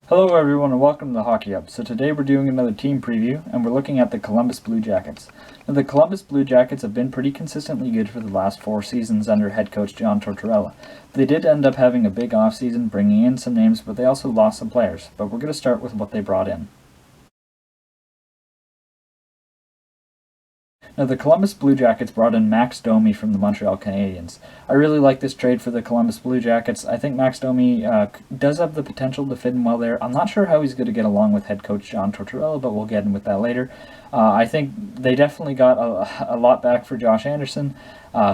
Hello everyone and welcome to the Hockey Up. So today we're doing another team preview and we're looking at the Columbus Blue Jackets. Now the Columbus Blue Jackets have been pretty consistently good for the last 4 seasons under head coach John Tortorella. They did end up having a big offseason, bringing in some names, but they also lost some players. But we're going to start with what they brought in. Now, the Columbus Blue Jackets brought in Max Domi from the Montreal Canadiens. I really like this trade for the Columbus Blue Jackets. I think Max Domi does have the potential to fit in well there. I'm not sure how he's going to get along with head coach John Tortorella, but we'll get in with that later. I think they definitely got a lot back for Josh Anderson.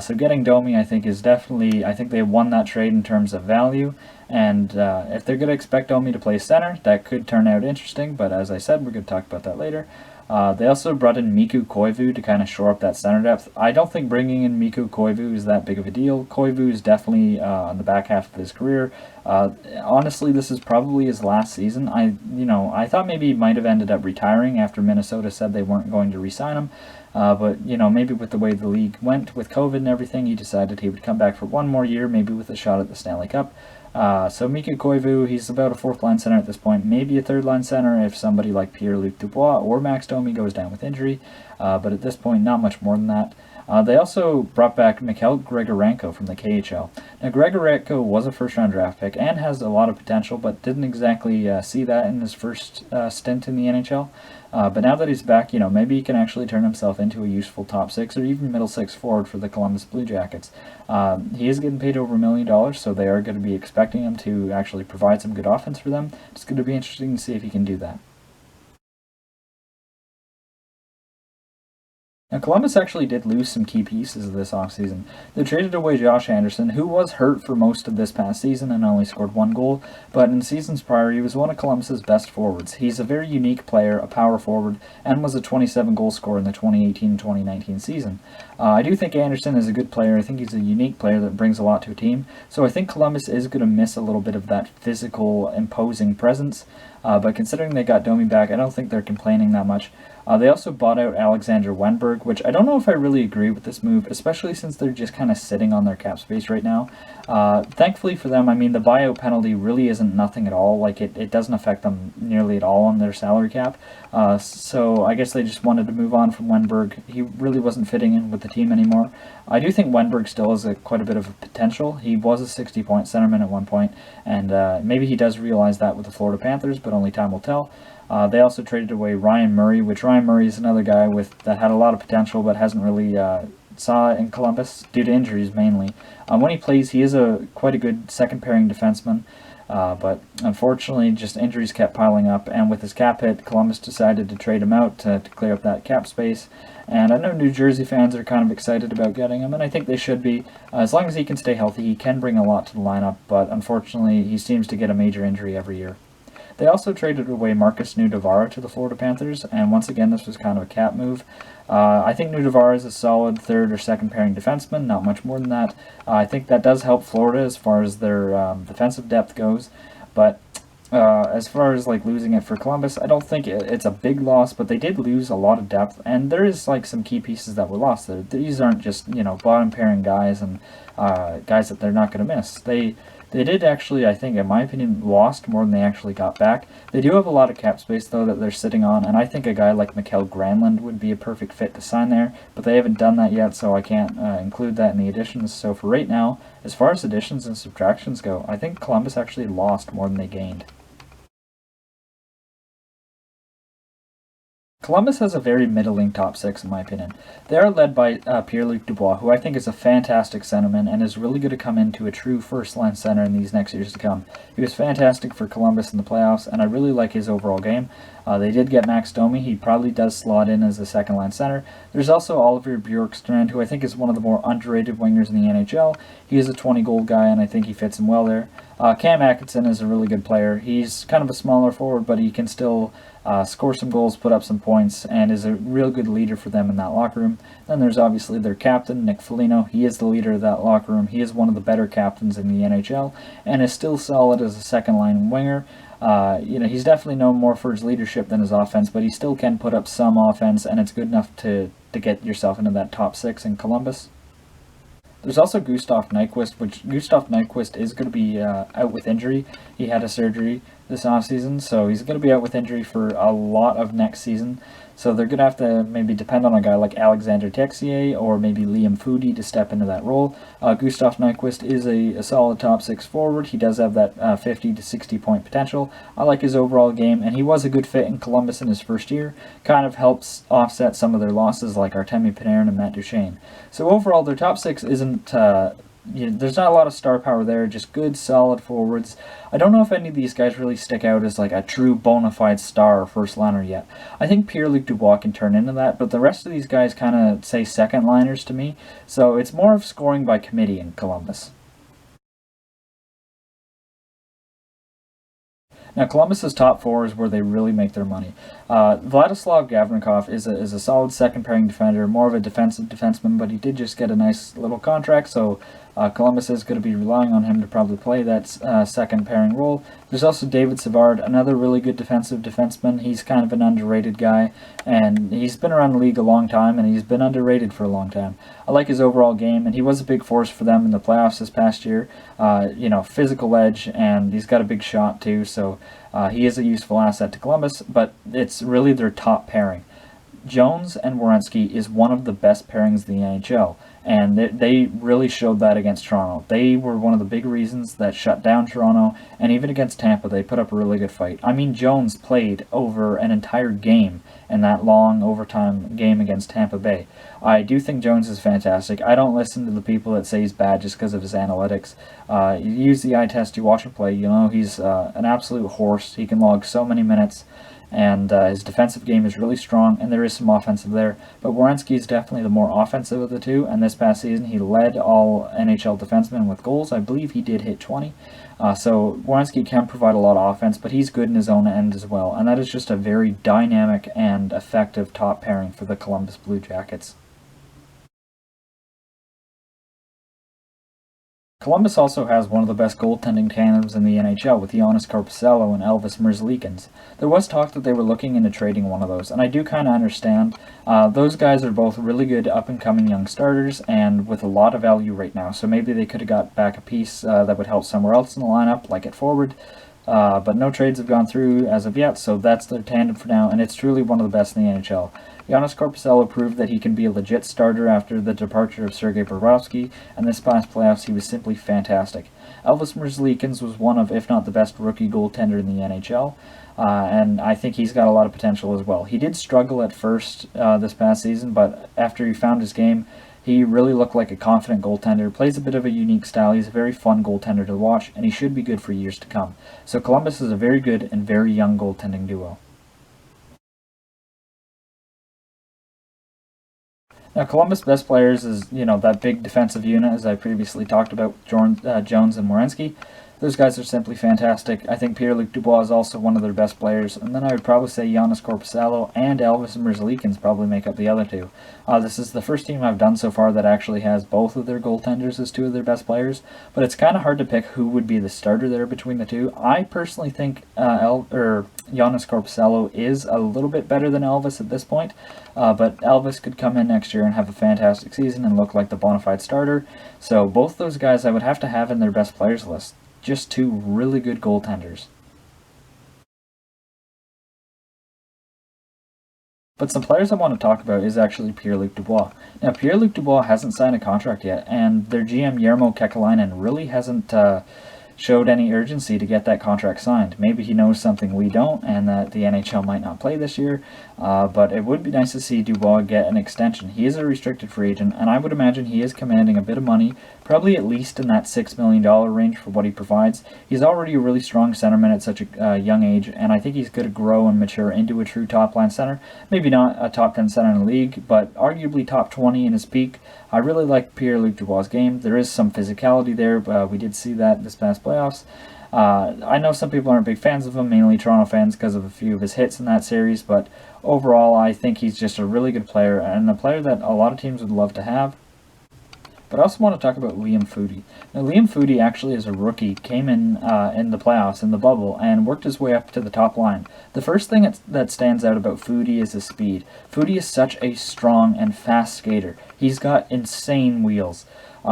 So getting Domi, I think, is definitely, I think they won that trade in terms of value. And if they're going to expect Domi to play center, that could turn out interesting. But as I said, we're going to talk about that later. They also brought in Mikko Koivu to kind of shore up that center depth. I don't think bringing in Mikko Koivu is that big of a deal. Koivu is definitely on the back half of his career. Honestly, this is probably his last season. I thought maybe he might have ended up retiring after Minnesota said they weren't going to re-sign him. But maybe with the way the league went with COVID and everything, he decided he would come back for one more year, maybe with a shot at the Stanley Cup. So Mikko Koivu, he's about a fourth-line center at this point, maybe a third-line center if somebody like PierreLuc Dubois or Max Domi goes down with injury, but at this point, not much more than that. They also brought back Mikhail Grigorenko from the KHL. Now, Grigorenko was a first-round draft pick and has a lot of potential, but didn't exactly see that in his first stint in the NHL. But now that he's back, maybe he can actually turn himself into a useful top 6 or even middle 6 forward for the Columbus Blue Jackets. He is getting paid over $1 million, so they are going to be expecting him to actually provide some good offense for them. It's going to be interesting to see if he can do that. Now, Columbus actually did lose some key pieces this offseason. They traded away Josh Anderson, who was hurt for most of this past season and only scored 1 goal, but in seasons prior, he was one of Columbus's best forwards. He's a very unique player, a power forward, and was a 27-goal scorer in the 2018-2019 season. I do think Anderson is a good player. I think he's a unique player that brings a lot to a team, so I think Columbus is going to miss a little bit of that physical, imposing presence, but considering they got Domi back, I don't think they're complaining that much. They also bought out Alexander Wennberg, which I don't know if I really agree with this move, especially since they're just kind of sitting on their cap space right now. Thankfully for them, the buyout penalty really isn't nothing at all. Like, it doesn't affect them nearly at all on their salary cap. So I guess they just wanted to move on from Wennberg. He really wasn't fitting in with the team anymore. I do think Wennberg still has quite a bit of potential. He was a 60-point centerman at one point, and maybe he does realize that with the Florida Panthers, but only time will tell. They also traded away Ryan Murray, which Ryan Murray is another guy that had a lot of potential but hasn't really saw in Columbus due to injuries mainly. When he plays, he is quite a good second-pairing defenseman, but unfortunately just injuries kept piling up, and with his cap hit, Columbus decided to trade him out to clear up that cap space. And I know New Jersey fans are kind of excited about getting him, and I think they should be. As long as he can stay healthy, he can bring a lot to the lineup, but unfortunately he seems to get a major injury every year. They also traded away Marcus Nudavara to the Florida Panthers, and once again, this was kind of a cap move. I think Nudavara is a solid third or second pairing defenseman, not much more than that. I think that does help Florida as far as their defensive depth goes, but as far as losing it for Columbus, I don't think it's a big loss, but they did lose a lot of depth, and there is some key pieces that were lost there. These aren't just bottom pairing guys and guys that they're not going to miss. They did actually, I think, in my opinion, lost more than they actually got back. They do have a lot of cap space, though, that they're sitting on, and I think a guy like Mikael Granlund would be a perfect fit to sign there, but they haven't done that yet, so I can't include that in the additions. So for right now, as far as additions and subtractions go, I think Columbus actually lost more than they gained. Columbus has a very middling top 6, in my opinion. They are led by PierreLuc Dubois, who I think is a fantastic centerman and is really going to come into a true first-line center in these next years to come. He was fantastic for Columbus in the playoffs, and I really like his overall game. They did get Max Domi. He probably does slot in as a second-line center. There's also Oliver Bjorkstrand, who I think is one of the more underrated wingers in the NHL. He is a 20-goal guy, and I think he fits in well there. Cam Atkinson is a really good player. He's kind of a smaller forward, but he can still score some goals, put up some points, and is a real good leader for them in that locker room. Then there's obviously their captain, Nick Foligno. He is the leader of that locker room. He is one of the better captains in the NHL, and is still solid as a second-line winger. He's definitely known more for his leadership than his offense, but he still can put up some offense, and it's good enough to get yourself into that top 6 in Columbus. There's also Gustav Nyquist, which Gustav Nyquist is going to be out with injury. He had a surgery this offseason, so he's going to be out with injury for a lot of next season. So they're going to have to maybe depend on a guy like Alexander Texier or maybe Liam Foudy to step into that role. Gustav Nyquist is a solid top 6 forward. He does have that 50 to 60 point potential. I like his overall game, and he was a good fit in Columbus in his first year. Kind of helps offset some of their losses like Artemi Panarin and Matt Duchene. So overall, their top 6 isn't... there's not a lot of star power there, just good, solid forwards. I don't know if any of these guys really stick out as like a true bona fide star or first liner yet. I think Pierre-Luc Dubois can turn into that, but the rest of these guys kind of say second liners to me, so it's more of scoring by committee in Columbus. Now, Columbus's top 4 is where they really make their money. Vladislav Gavrikov is a solid second pairing defender, more of a defensive defenseman, but he did just get a nice little contract, so Columbus is going to be relying on him to probably play that second pairing role. There's also David Savard, another really good defensive defenseman. He's kind of an underrated guy, and he's been around the league a long time, and he's been underrated for a long time. I like his overall game, and he was a big force for them in the playoffs this past year. Physical edge, and he's got a big shot too, so he is a useful asset to Columbus, but it's really their top pairing. Jones and Werenski is one of the best pairings in the NHL, and they really showed that against Toronto. They were one of the big reasons that shut down Toronto, and even against Tampa, they put up a really good fight. I mean, Jones played over an entire game in that long overtime game against Tampa Bay. I do think Jones is fantastic. I don't listen to the people that say he's bad just because of his analytics. You use the eye test, you watch him play, he's an absolute horse. He can log so many minutes, and his defensive game is really strong, and there is some offensive there. But Werenski is definitely the more offensive of the two, and this past season he led all NHL defensemen with goals. I believe he did hit 20. So Werenski can provide a lot of offense, but he's good in his own end as well, and that is just a very dynamic and effective top pairing for the Columbus Blue Jackets. Columbus also has one of the best goaltending tandems in the NHL with Joonas Korpisalo and Elvis Merzlikins. There was talk that they were looking into trading one of those, and I do kind of understand. Those guys are both really good up-and-coming young starters and with a lot of value right now, so maybe they could have got back a piece that would help somewhere else in the lineup, like at forward. But no trades have gone through as of yet, so that's their tandem for now, and it's truly one of the best in the NHL. Joonas Korpisalo proved that he can be a legit starter after the departure of Sergei Bobrovsky, and this past playoffs he was simply fantastic. Elvis Merzlikins was one of, if not the best rookie goaltender in the NHL, and I think he's got a lot of potential as well. He did struggle at first this past season, but after he found his game, he really looked like a confident goaltender, plays a bit of a unique style. He's a very fun goaltender to watch, and he should be good for years to come. So Columbus is a very good and very young goaltending duo. Now, Columbus' best players is, that big defensive unit, as I previously talked about, Jones and Werenski. Those guys are simply fantastic. I think Pierre-Luc Dubois is also one of their best players. And then I would probably say Joonas Korpisalo and Elvis Merzlikins probably make up the other two. This is the first team I've done so far that actually has both of their goaltenders as two of their best players. But it's kind of hard to pick who would be the starter there between the two. I personally think Joonas Korpisalo is a little bit better than Elvis at this point. But Elvis could come in next year and have a fantastic season and look like the bona fide starter. So both those guys I would have to have in their best players list. Just two really good goaltenders. But some players I want to talk about is actually Pierre-Luc Dubois. Now, Pierre-Luc Dubois hasn't signed a contract yet, and their GM Jarmo Kekalainen really hasn't showed any urgency to get that contract signed. Maybe he knows something we don't, and that the NHL might not play this year, but it would be nice to see Dubois get an extension. He is a restricted free agent, and I would imagine he is commanding a bit of money, probably at least in that $6 million range for what he provides. He's already a really strong centerman at such a young age, and I think he's going to grow and mature into a true top-line center. Maybe not a top 10 center in the league, but arguably top 20 in his peak. I really like Pierre-Luc Dubois' game. There is some physicality there, but we did see that this past playoffs. I know some people aren't big fans of him, mainly Toronto fans, because of a few of his hits in that series, but overall I think he's just a really good player, and a player that a lot of teams would love to have. But I also want to talk about Liam Foudy. Now, Liam Foudy actually, as a rookie, came in the playoffs, in the bubble, and worked his way up to the top line. The first thing that stands out about Foudy is his speed. Foudy is such a strong and fast skater. He's got insane wheels.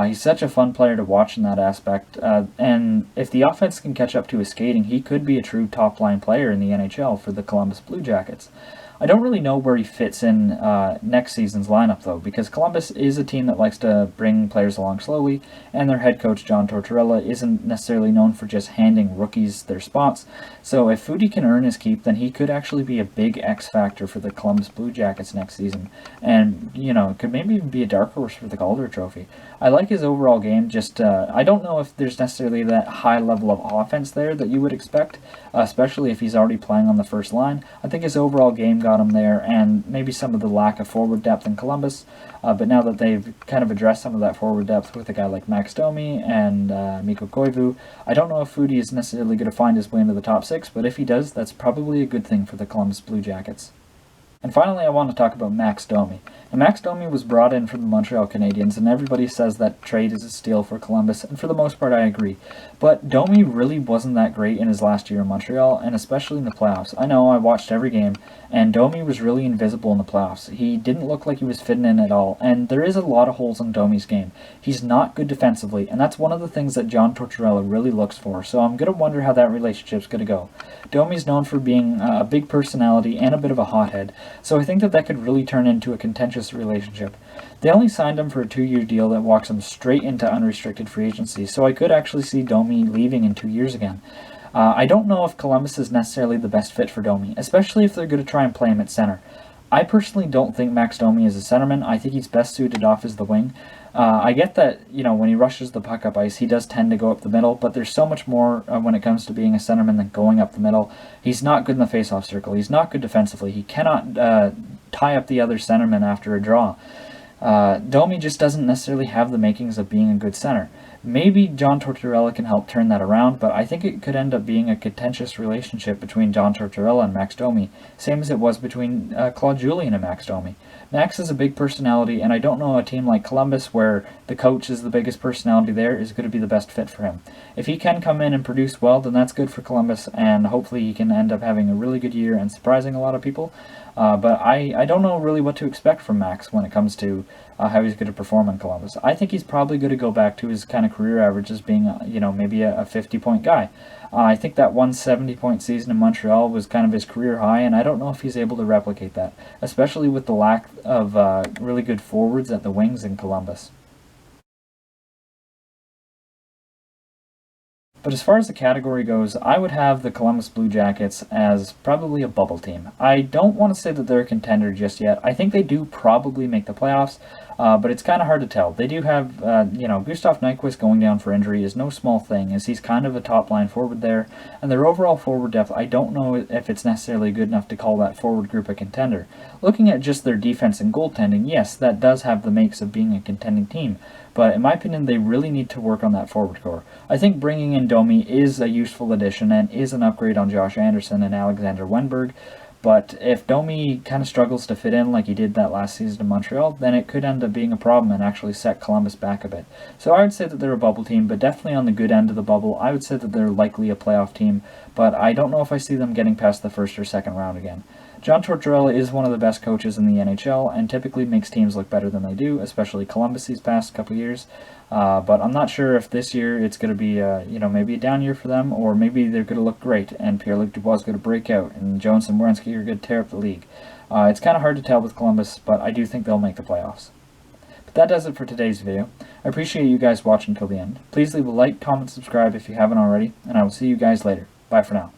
He's such a fun player to watch in that aspect, and if the offense can catch up to his skating, he could be a true top-line player in the NHL for the Columbus Blue Jackets. I don't really know where he fits in next season's lineup, though, because Columbus is a team that likes to bring players along slowly, and their head coach, John Tortorella, isn't necessarily known for just handing rookies their spots. So if Foudy can earn his keep, then he could actually be a big X factor for the Columbus Blue Jackets next season, and, could maybe even be a dark horse for the Calder Trophy. I like his overall game, just I don't know if there's necessarily that high level of offense there that you would expect, especially if he's already playing on the first line. I think his overall game got him there, and maybe some of the lack of forward depth in Columbus, but now that they've kind of addressed some of that forward depth with a guy like Max Domi and Mikko Koivu, I don't know if Foudy is necessarily going to find his way into the top six, but if he does, that's probably a good thing for the Columbus Blue Jackets. And finally, I want to talk about Max Domi. And Max Domi was brought in from the Montreal Canadiens, and everybody says that trade is a steal for Columbus, and for the most part I agree. But Domi really wasn't that great in his last year in Montreal, and especially in the playoffs. I know, I watched every game, and Domi was really invisible in the playoffs. He didn't look like he was fitting in at all, and there is a lot of holes in Domi's game. He's not good defensively, and that's one of the things that John Tortorella really looks for, so I'm going to wonder how that relationship's going to go. Domi's known for being a big personality and a bit of a hothead, so I think that could really turn into a contentious relationship. They only signed him for a 2-year deal that walks him straight into unrestricted free agency, so I could actually see Domi leaving in 2 years again. I don't know if Columbus is necessarily the best fit for Domi, especially if they're going to try and play him at center. I personally don't think Max Domi is a centerman. I think he's best suited off as the wing. I get that, when he rushes the puck up ice, he does tend to go up the middle, but there's so much more when it comes to being a centerman than going up the middle. He's not good in the faceoff circle. He's not good defensively. He cannot tie up the other centerman after a draw. Domi just doesn't necessarily have the makings of being a good center. Maybe John Tortorella can help turn that around, but I think it could end up being a contentious relationship between John Tortorella and Max Domi, same as it was between Claude Julien and Max Domi. Max is a big personality, and I don't know a team like Columbus, where the coach is the biggest personality there, is going to be the best fit for him. If he can come in and produce well, then that's good for Columbus, and hopefully he can end up having a really good year and surprising a lot of people. But I don't know really what to expect from Max when it comes to how he's going to perform in Columbus. I think he's probably going to go back to his kind of career average as being, maybe a 50-point guy. I think that 170-point season in Montreal was kind of his career high, and I don't know if he's able to replicate that, especially with the lack of really good forwards at the wings in Columbus. But as far as the category goes, I would have the Columbus Blue Jackets as probably a bubble team. I don't want to say that they're a contender just yet. I think they do probably make the playoffs, but it's kind of hard to tell. They do have, Gustav Nyquist going down for injury is no small thing, as he's kind of a top-line forward there, and their overall forward depth, I don't know if it's necessarily good enough to call that forward group a contender. Looking at just their defense and goaltending, yes, that does have the makes of being a contending team, but in my opinion, they really need to work on that forward core. I think bringing in Domi is a useful addition and is an upgrade on Josh Anderson and Alexander Wenberg, but if Domi kind of struggles to fit in like he did that last season in Montreal, then it could end up being a problem and actually set Columbus back a bit. So I would say that they're a bubble team, but definitely on the good end of the bubble. I would say that they're likely a playoff team, but I don't know if I see them getting past the first or second round again. John Tortorella is one of the best coaches in the NHL and typically makes teams look better than they do, especially Columbus these past couple years. But I'm not sure if this year it's going to be, maybe a down year for them, or maybe they're going to look great and PierreLuc Dubois is going to break out and Jones and Werenski are going to tear up the league. It's kind of hard to tell with Columbus, but I do think they'll make the playoffs. But that does it for today's video. I appreciate you guys watching till the end. Please leave a like, comment, subscribe if you haven't already, and I will see you guys later. Bye for now.